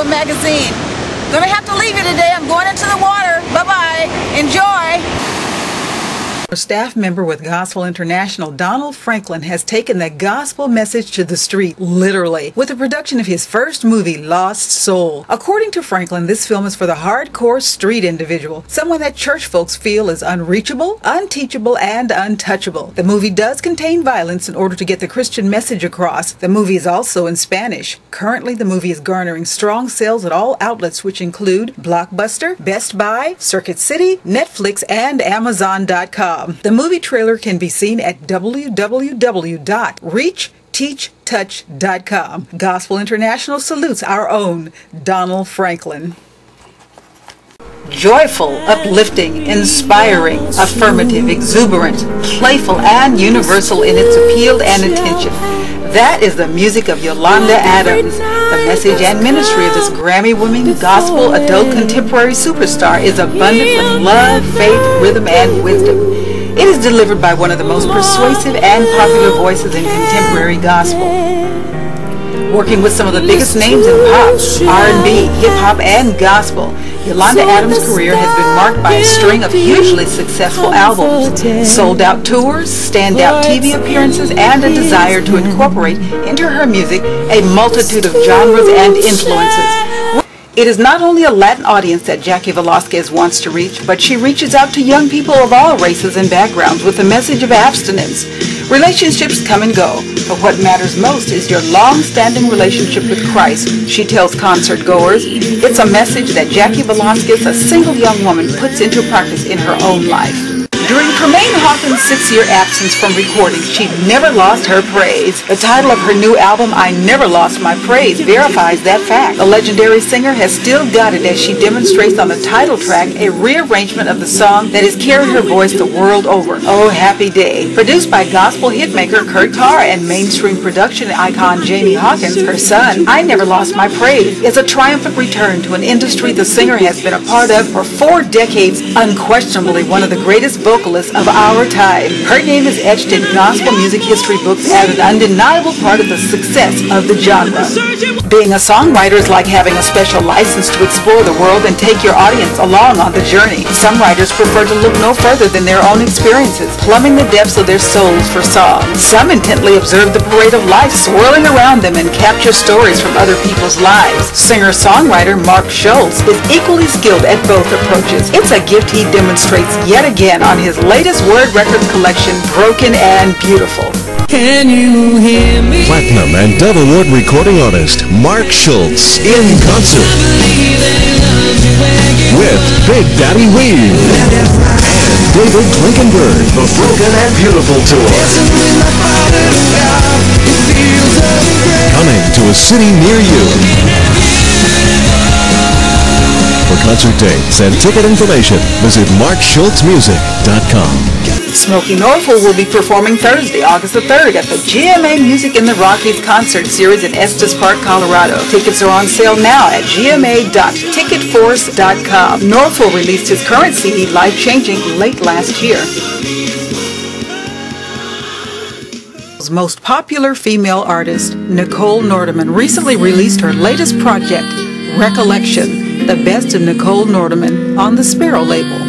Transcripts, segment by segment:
magazine. Gonna have to leave you today. I'm going into the water. Bye-bye. Enjoy. A staff member with Gospel International, Donald Franklin, has taken the gospel message to the street, literally, with the production of his first movie, Lost Soul. According to Franklin, this film is for the hardcore street individual, someone that church folks feel is unreachable, unteachable, and untouchable. The movie does contain violence in order to get the Christian message across. The movie is also in Spanish. Currently, the movie is garnering strong sales at all outlets, which include Blockbuster, Best Buy, Circuit City, Netflix, and Amazon.com. The movie trailer can be seen at www.reachteachtouch.com. Gospel International salutes our own Donald Franklin. Joyful, uplifting, inspiring, affirmative, exuberant, playful, and universal in its appeal and intention. That is the music of Yolanda Adams. The message and ministry of this Grammy-winning gospel adult contemporary superstar is abundant with love, faith, rhythm, and wisdom. It is delivered by one of the most persuasive and popular voices in contemporary gospel. Working with some of the biggest names in pop, R&B, hip-hop, and gospel, Yolanda Adams' career has been marked by a string of hugely successful albums, sold-out tours, standout TV appearances, and a desire to incorporate into her music a multitude of genres and influences. It is not only a Latin audience that Jaci Valasques wants to reach, but she reaches out to young people of all races and backgrounds with the message of abstinence. Relationships come and go, but what matters most is your long-standing relationship with Christ, she tells concert goers. It's a message that Jaci Valasques, a single young woman, puts into practice in her own life. During Tremaine Hawkins' 6-year absence from recording, she never lost her praise. The title of her new album, I Never Lost My Praise, verifies that fact. The legendary singer has still got it as she demonstrates on the title track a rearrangement of the song that has carried her voice the world over, Oh Happy Day. Produced by gospel hitmaker Kurt Carr and mainstream production icon Jamie Hawkins, her son, I Never Lost My Praise is a triumphant return to an industry the singer has been a part of for 4 decades, unquestionably one of the greatest vocalists of our time. Her name is etched in gospel music history books as an undeniable part of the success of the genre. Being a songwriter is like having a special license to explore the world and take your audience along on the journey. Some writers prefer to look no further than their own experiences, plumbing the depths of their souls for song. Some intently observe the parade of life swirling around them and capture stories from other people's lives. Singer-songwriter Mark Schultz is equally skilled at both approaches. It's a gift he demonstrates yet again on his latest word records collection, Broken and Beautiful. Can you hear me? Platinum and Dove Award recording artist Mark Schultz in concert with Big Daddy Weave and David Klinkenberg. The Broken and Beautiful Tour. Coming to a city near you. For concert dates and ticket information, visit markschultzmusic.com. Smokey Norfolk will be performing Thursday, August the 3rd at the GMA Music in the Rockies concert series in Estes Park, Colorado. Tickets are on sale now at gma.ticketforce.com. Norfolk released his current CD, Life Changing, late last year. Most popular female artist, Nicole Nordeman, recently released her latest project, Recollection, the best of Nicole Nordeman, on the Sparrow label.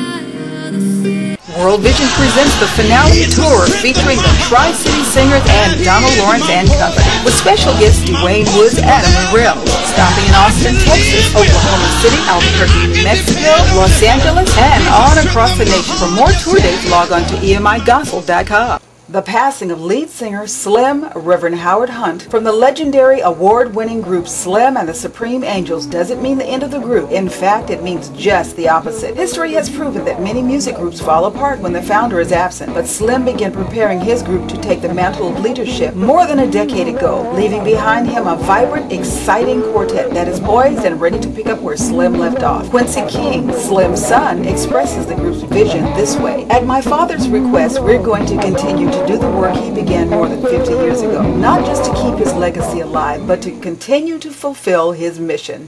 World Vision presents the finale tour featuring the Tri-City Singers and Donald Lawrence and Company, with special guests Dwayne Woods, Adam Morrell, stopping in Austin, Texas, Oklahoma City, Albuquerque, New Mexico, Los Angeles, and on across the nation. For more tour dates, log on to emigospel.com. The passing of lead singer Slim, Reverend Howard Hunt, from the legendary award-winning group Slim and the Supreme Angels doesn't mean the end of the group. In fact, it means just the opposite. History has proven that many music groups fall apart when the founder is absent, but Slim began preparing his group to take the mantle of leadership more than a decade ago, leaving behind him a vibrant, exciting quartet that is poised and ready to pick up where Slim left off. Quincy King, Slim's son, expresses the group's vision this way: "At my father's request, we're going to continue to do the work he began more than 50 years ago, not just to keep his legacy alive, but to continue to fulfill his mission."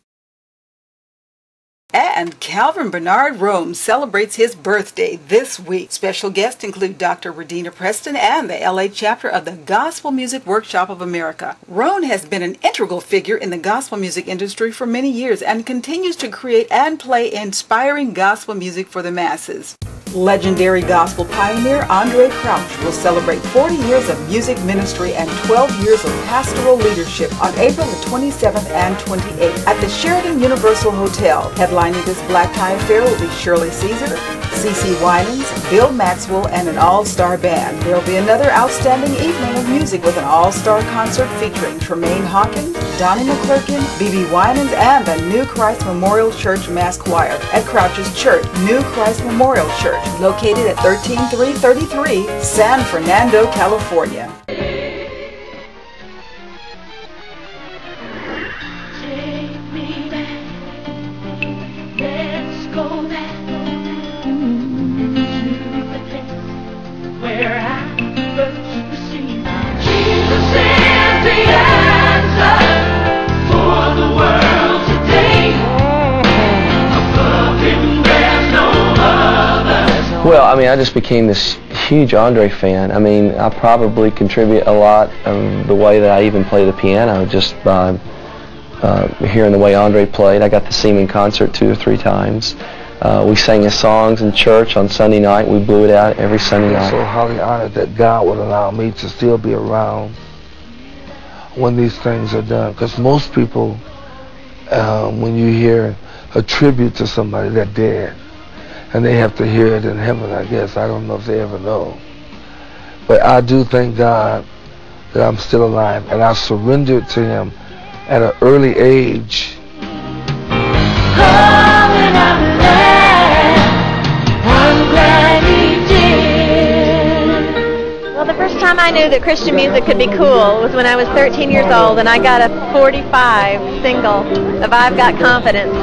And Calvin Bernard Rome celebrates his birthday this week. Special guests include Dr. Redina Preston and the LA chapter of the Gospel Music Workshop of America. Rome has been an integral figure in the gospel music industry for many years and continues to create and play inspiring gospel music for the masses. Legendary gospel pioneer Andrae Crouch will celebrate 40 years of music ministry and 12 years of pastoral leadership on April the 27th and 28th at the Sheraton Universal Hotel. Headlining this black tie affair will be Shirley Caesar, CeCe Winans, Bill Maxwell, and an all-star band. There will be another outstanding evening of music with an all-star concert featuring Tremaine Hawkins, Donnie McClurkin, B.B. Winans, and the New Christ Memorial Church Mass Choir at Crouch's Church, New Christ Memorial Church, located at 13333 San Fernando, California. Well, I mean, I just became this huge Andrae fan. I mean, I probably contribute a lot of the way that I even play the piano just by hearing the way Andrae played. I got to see him in concert 2 or 3 times. We sang his songs in church on Sunday night. We blew it out every Sunday night. I'm so highly honored that God would allow me to still be around when these things are done. Because most people, when you hear a tribute to somebody, they're dead. And they have to hear it in heaven, I guess. I don't know if they ever know. But I do thank God that I'm still alive. And I surrendered to Him at an early age. Well, the first time I knew that Christian music could be cool was when I was 13 years old and I got a 45 single of I've Got Confidence.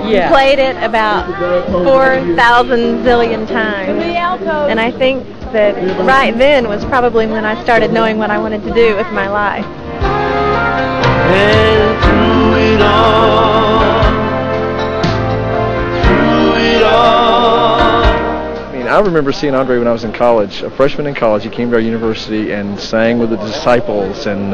Yeah. Played it about 4,000 zillion times. And I think that right then was probably when I started knowing what I wanted to do with my life. And through it all, I remember seeing Andrae when I was in college, a freshman in college. He came to our university and sang with the disciples, and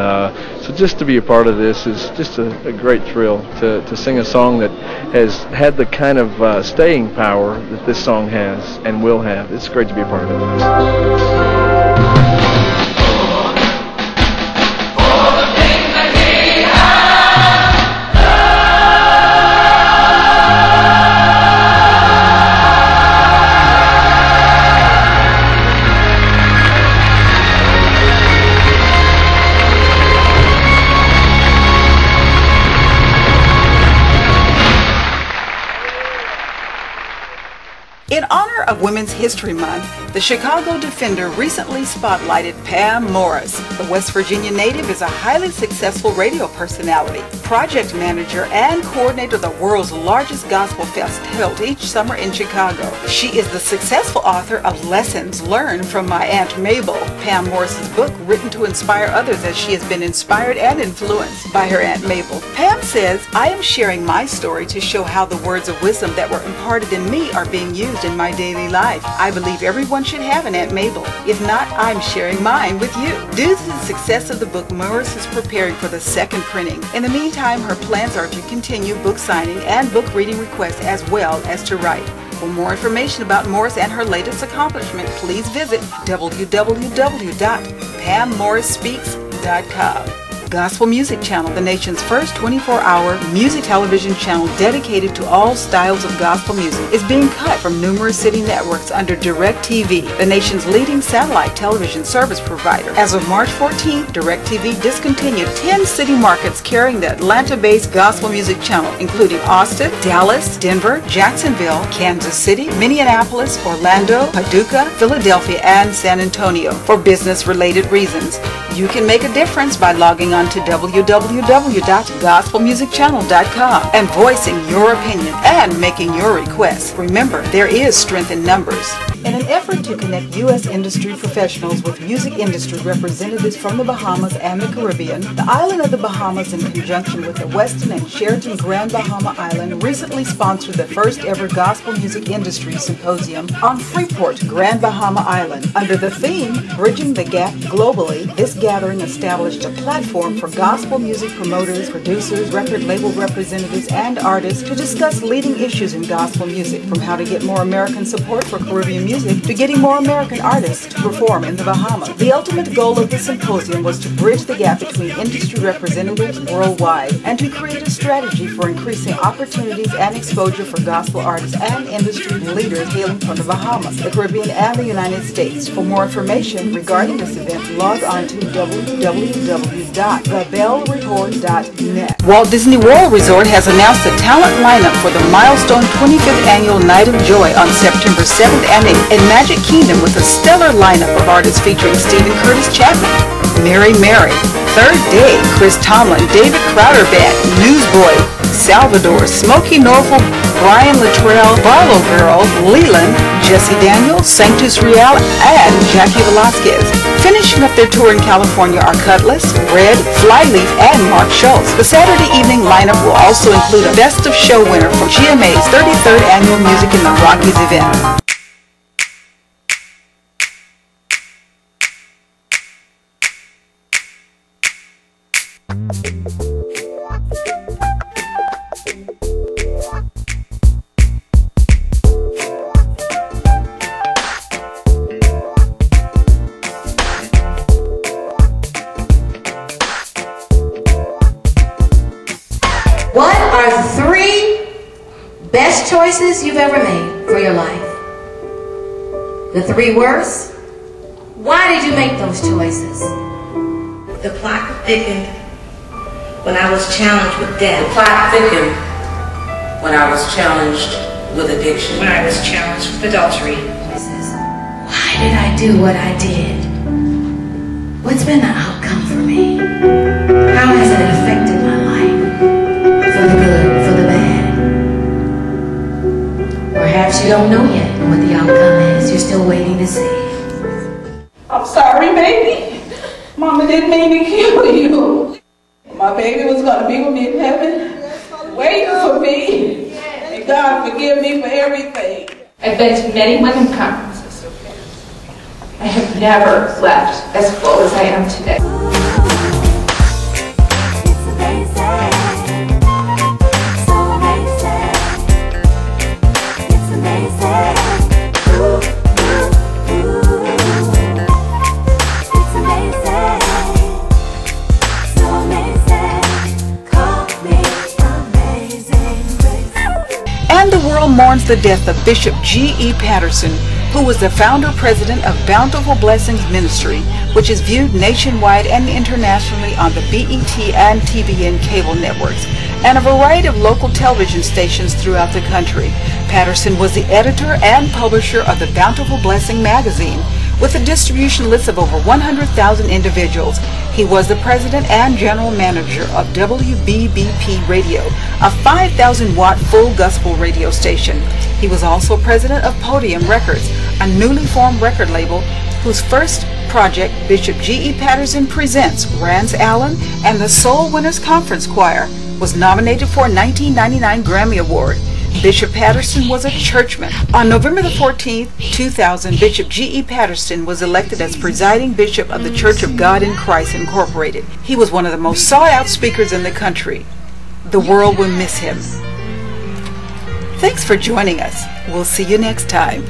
so just to be a part of this is just a great thrill to sing a song that has had the kind of staying power that this song has and will have. It's great to be a part of it. In honor of Women's History Month, the Chicago Defender recently spotlighted Pam Morris. The West Virginia native is a highly successful radio personality, project manager, and coordinator of the world's largest gospel fest held each summer in Chicago. She is the successful author of Lessons Learned from My Aunt Mabel, Pam Morris's book written to inspire others as she has been inspired and influenced by her Aunt Mabel. Pam says, "I am sharing my story to show how the words of wisdom that were imparted in me are being used in my daily life. I believe everyone should have an Aunt Mabel. If not, I'm sharing mine with you." Due to the success of the book, Morris is preparing for the second printing. In the meantime, her plans are to continue book signing and book reading requests as well as to write. For more information about Morris and her latest accomplishment, please visit www.pammorrisspeaks.com. Gospel Music Channel, the nation's first 24-hour music television channel dedicated to all styles of gospel music, is being cut from numerous city networks under DirecTV, the nation's leading satellite television service provider. As of March 14th, DirecTV discontinued 10 city markets carrying the Atlanta-based gospel music channel, including Austin, Dallas, Denver, Jacksonville, Kansas City, Minneapolis, Orlando, Paducah, Philadelphia, and San Antonio for business-related reasons. You can make a difference by logging on to www.gospelmusicchannel.com and voicing your opinion and making your requests. Remember, there is strength in numbers. In an effort to connect U.S. industry professionals with music industry representatives from the Bahamas and the Caribbean, the island of the Bahamas, in conjunction with the Westin and Sheraton Grand Bahama Island, recently sponsored the first ever Gospel Music Industry Symposium on Freeport, Grand Bahama Island. Under the theme, Bridging the Gap Globally, this gathering established a platform for gospel music promoters, producers, record label representatives, and artists to discuss leading issues in gospel music, from how to get more American support for Caribbean music to getting more American artists to perform in the Bahamas. The ultimate goal of the symposium was to bridge the gap between industry representatives worldwide and to create a strategy for increasing opportunities and exposure for gospel artists and industry leaders hailing from the Bahamas, the Caribbean, and the United States. For more information regarding this event, log on to www.thebellreport.net. Walt Disney World Resort has announced the talent lineup for the milestone 25th annual Night of Joy on September 7th and 8th in Magic Kingdom, with a stellar lineup of artists featuring Stephen Curtis Chapman, Mary, Third Day, Chris Tomlin, David Crowder Band, Newsboy, Salvador, Smokey Norfolk, Brian Luttrell, Barlow Girl, Leland, Jesse Daniels, Sanctus Real, and Jaci Valasques. Finishing up their tour in California are Cutlass, Red, Flyleaf, and Mark Schultz. The Saturday evening lineup will also include a Best of Show winner from GMA's 33rd Annual Music in the Rockies event. What are the 3 best choices you've ever made for your life? The 3 worst? Why did you make those choices? The plot thickened when I was challenged with death. The plot thickened when I was challenged with addiction. When I was challenged with adultery. Why did I do what I did? What's been the outcome for me? How has it affected my life? For the good, for the bad? Perhaps you don't know yet what the outcome is. You're still waiting to see. I'm sorry, baby. Mama didn't mean to kill you. My baby was going to be with me in heaven, waiting for me. And God forgive me for everything. I've been to many women conferences. I have never left as full as I am today. And the world mourns the death of Bishop G.E. Patterson, who was the founder-president of Bountiful Blessings Ministry, which is viewed nationwide and internationally on the BET and TBN cable networks, and a variety of local television stations throughout the country. Patterson was the editor and publisher of the Bountiful Blessing magazine, with a distribution list of over 100,000 individuals. He was the president and general manager of WBBP Radio, a 5,000-watt full gospel radio station. He was also president of Podium Records, a newly formed record label whose first project, Bishop G.E. Patterson Presents Rance Allen and the Soul Winners Conference Choir, was nominated for a 1999 Grammy Award. Bishop Patterson was a churchman. On November the 14th, 2000, Bishop G.E. Patterson was elected as presiding bishop of the Church of God in Christ Incorporated. He was one of the most sought-out speakers in the country. The world will miss him. Thanks for joining us. We'll see you next time.